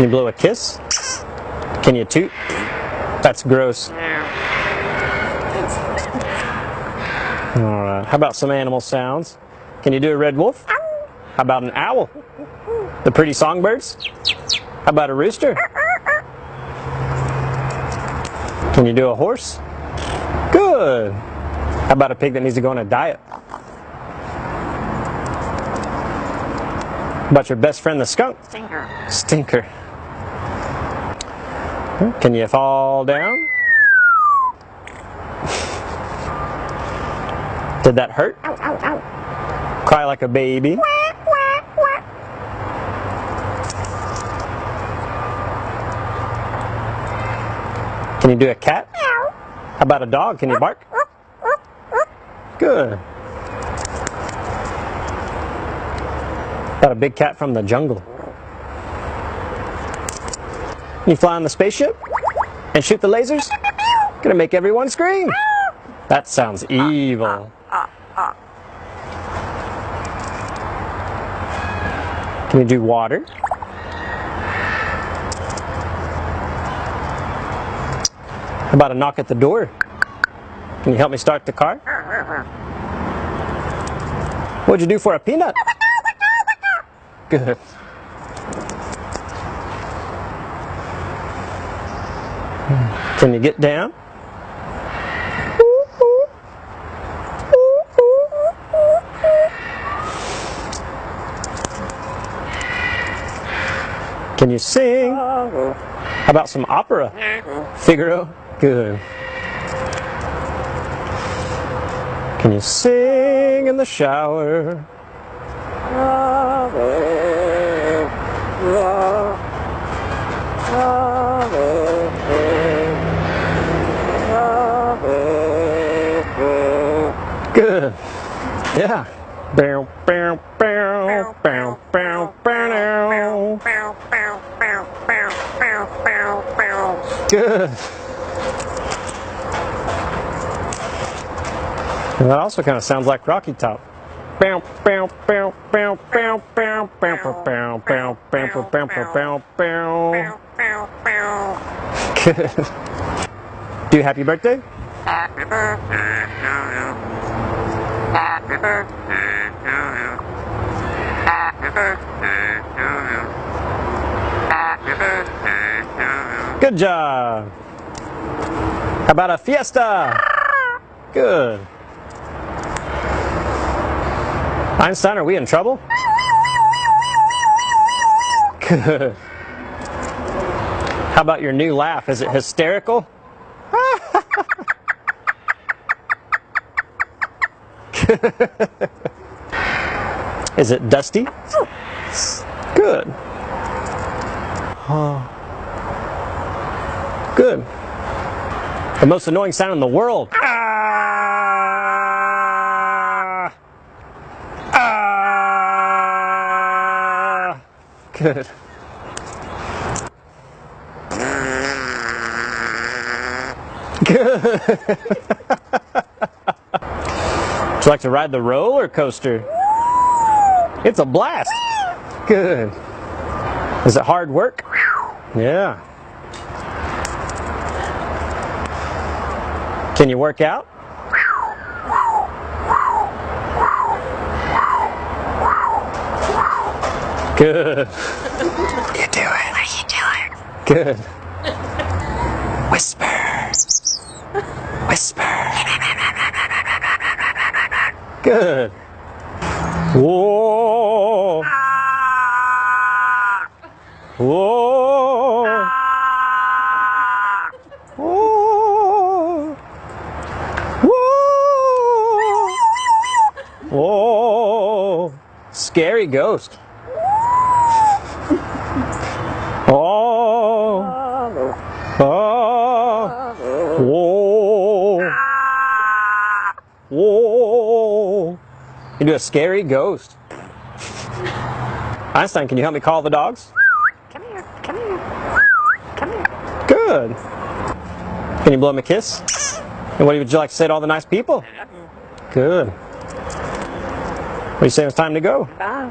Can you blow a kiss? Can you toot? That's gross. Alright, how about some animal sounds? Can you do a red wolf? How about an owl? The pretty songbirds? How about a rooster? Can you do a horse? Good. How about a pig that needs to go on a diet? How about your best friend the skunk? Stinker. Stinker. Can you fall down? Did that hurt? Ow, ow, ow. Cry like a baby. Can you do a cat? How about a dog? Can you bark? Good. About a big cat from the jungle. Can you fly on the spaceship? And shoot the lasers? Gonna make everyone scream. That sounds evil. Can you do water? How about a knock at the door? Can you help me start the car? What'd you do for a peanut? Good. Can you get down? Can you sing? How about some opera? Figaro? Good. Can you sing in the shower? Good. Yeah. Bow, bow, bow, bow, bow, bow. Good. And that also kind of sounds like Rocky Top. Bow, bow, bow, bow, bow, bow, bow, bow, bow, bow, bow, bow, bow, bow. Good. Do happy birthday? Happy birthday to you. Happy birthday to you. Happy birthday to you. Happy birthday to you. Good job. How about a fiesta? Good. Einstein, are we in trouble? Good. How about your new laugh? Is it hysterical? Is it dusty? Good. Good. The most annoying sound in the world. Ah! Ah! Good. Good. Would you like to ride the roller coaster? It's a blast. Good. Is it hard work? Yeah. Can you work out? Good. You do it. What are you doing? Good. Whisper. Whisper. Good. Whoa. Whoa. Whoa. Whoa. Whoa. Scary ghost. Oh. Oh. Whoa. Whoa. You do a scary ghost. Einstein, can you help me call the dogs? Come here. Come here. Come here. Good. Can you blow him a kiss? And what would you like to say to all the nice people? Good. What do you say it's time to go? Bye.